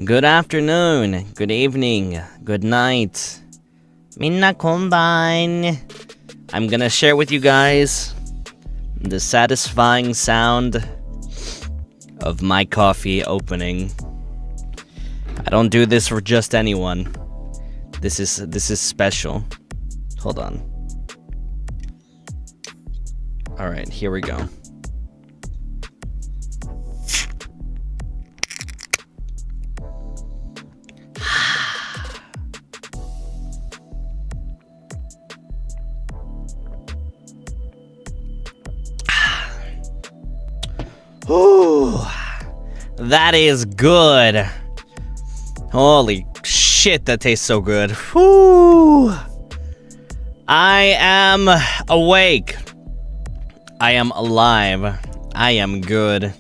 Good afternoon, good evening, good night. Minna konban. I'm gonna share with you guys the satisfying sound of my coffee opening. I don't do this for just anyone. This is special. Hold on. All right, here we go. Ooh, that is good. Holy shit, that tastes so good. Whew. I am awake. I am alive. I am good.